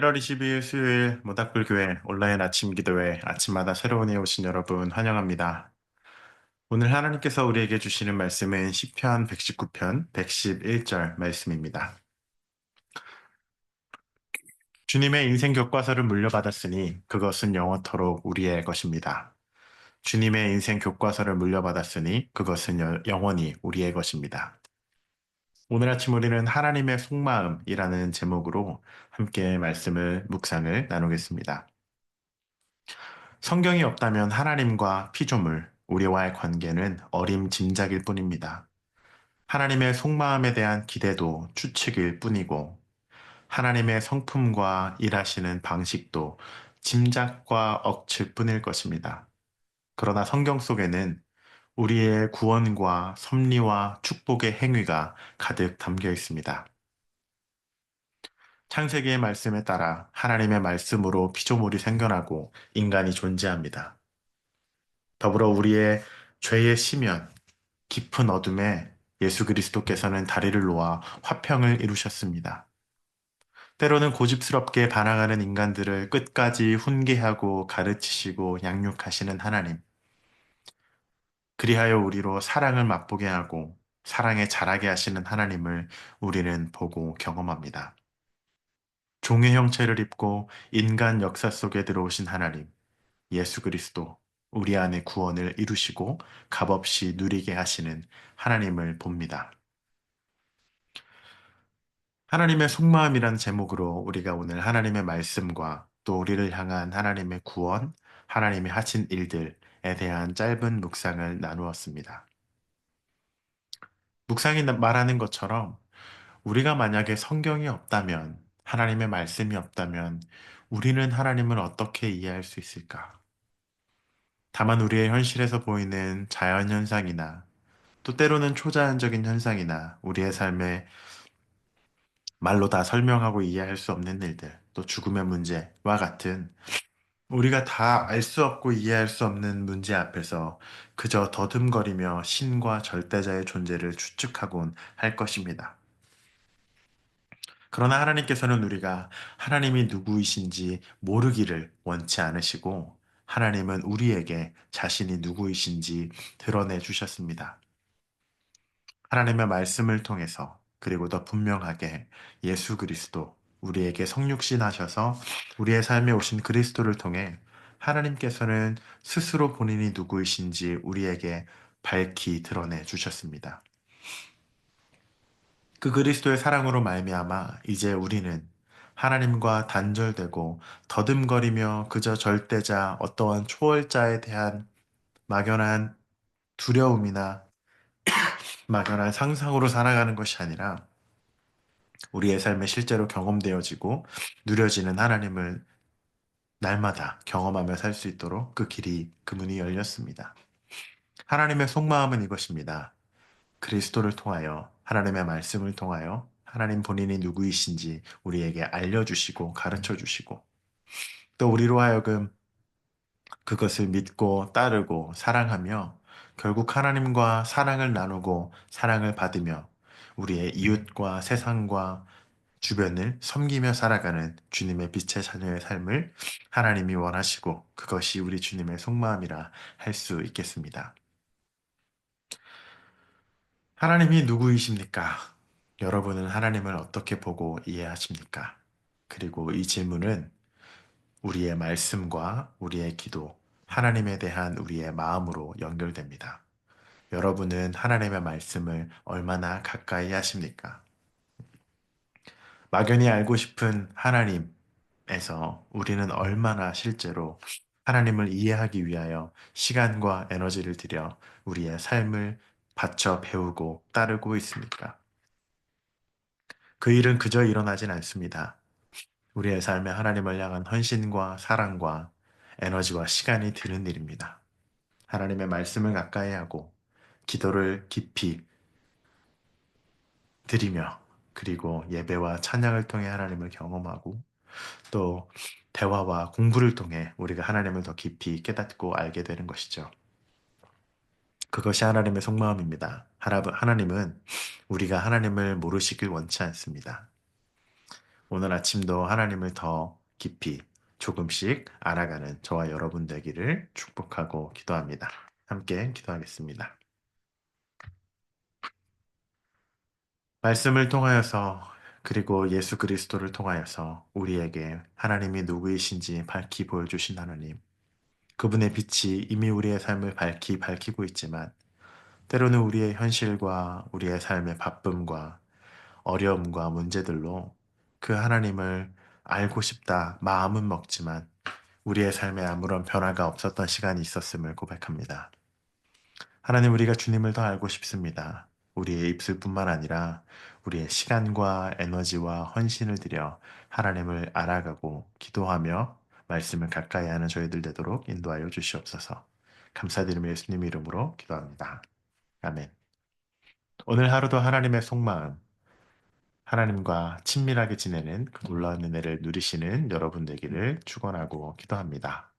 1월 22일 수요일 모닥불교회 온라인 아침 기도회 아침마다 새로운 에 오신 여러분 환영합니다. 오늘 하나님께서 우리에게 주시는 말씀은 시편 119편 111절 말씀입니다. 주님의 인생 교과서를 물려받았으니 그것은 영원토록 우리의 것입니다. 주님의 인생 교과서를 물려받았으니 그것은 영원히 우리의 것입니다. 오늘 아침 우리는 하나님의 속마음이라는 제목으로 함께 말씀을 묵상을 나누겠습니다. 성경이 없다면 하나님과 피조물, 우리와의 관계는 어림짐작일 뿐입니다. 하나님의 속마음에 대한 기대도 추측일 뿐이고, 하나님의 성품과 일하시는 방식도 짐작과 억측 뿐일 것입니다. 그러나 성경 속에는 우리의 구원과 섭리와 축복의 행위가 가득 담겨 있습니다. 창세기의 말씀에 따라 하나님의 말씀으로 피조물이 생겨나고 인간이 존재합니다. 더불어 우리의 죄의 심연, 깊은 어둠에 예수 그리스도께서는 다리를 놓아 화평을 이루셨습니다. 때로는 고집스럽게 반항하는 인간들을 끝까지 훈계하고 가르치시고 양육하시는 하나님. 그리하여 우리로 사랑을 맛보게 하고 사랑에 자라게 하시는 하나님을 우리는 보고 경험합니다. 종의 형체를 입고 인간 역사 속에 들어오신 하나님. 예수 그리스도, 우리 안에 구원을 이루시고 값없이 누리게 하시는 하나님을 봅니다. 하나님의 속마음이란 제목으로 우리가 오늘 하나님의 말씀과 또 우리를 향한 하나님의 구원, 하나님이 하신 일들에 대한 짧은 묵상을 나누었습니다. 묵상이 말하는 것처럼 우리가 만약에 성경이 없다면, 하나님의 말씀이 없다면 우리는 하나님을 어떻게 이해할 수 있을까? 다만 우리의 현실에서 보이는 자연현상이나 또 때로는 초자연적인 현상이나 우리의 삶에 말로 다 설명하고 이해할 수 없는 일들, 또 죽음의 문제와 같은 우리가 다 알 수 없고 이해할 수 없는 문제 앞에서 그저 더듬거리며 신과 절대자의 존재를 추측하곤 할 것입니다. 그러나 하나님께서는 우리가 하나님이 누구이신지 모르기를 원치 않으시고 하나님은 우리에게 자신이 누구이신지 드러내 주셨습니다. 하나님의 말씀을 통해서 그리고 더 분명하게 예수 그리스도 우리에게 성육신 하셔서 우리의 삶에 오신 그리스도를 통해 하나님께서는 스스로 본인이 누구이신지 우리에게 밝히 드러내 주셨습니다. 그 그리스도의 사랑으로 말미암아 이제 우리는 하나님과 단절되고 더듬거리며 그저 절대자 어떠한 초월자에 대한 막연한 두려움이나 막연한 상상으로 살아가는 것이 아니라 우리의 삶에 실제로 경험되어지고 누려지는 하나님을 날마다 경험하며 살 수 있도록 그 길이, 그 문이 열렸습니다. 하나님의 속마음은 이것입니다. 그리스도를 통하여, 하나님의 말씀을 통하여 하나님 본인이 누구이신지 우리에게 알려주시고 가르쳐 주시고 또 우리로 하여금 그것을 믿고 따르고 사랑하며 결국 하나님과 사랑을 나누고 사랑을 받으며 우리의 이웃과 세상과 주변을 섬기며 살아가는 주님의 빛의 자녀의 삶을 하나님이 원하시고 그것이 우리 주님의 속마음이라 할 수 있겠습니다. 하나님이 누구이십니까? 여러분은 하나님을 어떻게 보고 이해하십니까? 그리고 이 질문은 우리의 말씀과 우리의 기도, 하나님에 대한 우리의 마음으로 연결됩니다. 여러분은 하나님의 말씀을 얼마나 가까이 하십니까? 막연히 알고 싶은 하나님에서 우리는 얼마나 실제로 하나님을 이해하기 위하여 시간과 에너지를 들여 우리의 삶을 바쳐 배우고 따르고 있습니까? 그 일은 그저 일어나진 않습니다. 우리의 삶에 하나님을 향한 헌신과 사랑과 에너지와 시간이 드는 일입니다. 하나님의 말씀을 가까이 하고 기도를 깊이 드리며 그리고 예배와 찬양을 통해 하나님을 경험하고 또 대화와 공부를 통해 우리가 하나님을 더 깊이 깨닫고 알게 되는 것이죠. 그것이 하나님의 속마음입니다. 하나님은 우리가 하나님을 모르시길 원치 않습니다. 오늘 아침도 하나님을 더 깊이 조금씩 알아가는 저와 여러분 되기를 축복하고 기도합니다. 함께 기도하겠습니다. 말씀을 통하여서 그리고 예수 그리스도를 통하여서 우리에게 하나님이 누구이신지 밝히 보여주신 하나님. 그분의 빛이 이미 우리의 삶을 밝히고 있지만 때로는 우리의 현실과 우리의 삶의 바쁨과 어려움과 문제들로 그 하나님을 알고 싶다 마음은 먹지만 우리의 삶에 아무런 변화가 없었던 시간이 있었음을 고백합니다. 하나님, 우리가 주님을 더 알고 싶습니다. 우리의 입술뿐만 아니라 우리의 시간과 에너지와 헌신을 들여 하나님을 알아가고 기도하며 말씀을 가까이 하는 저희들 되도록 인도하여 주시옵소서. 감사드리며 예수님 이름으로 기도합니다. 아멘. 오늘 하루도 하나님의 속마음, 하나님과 친밀하게 지내는 그 놀라운 은혜를 누리시는 여러분 되기를 축원하고 기도합니다.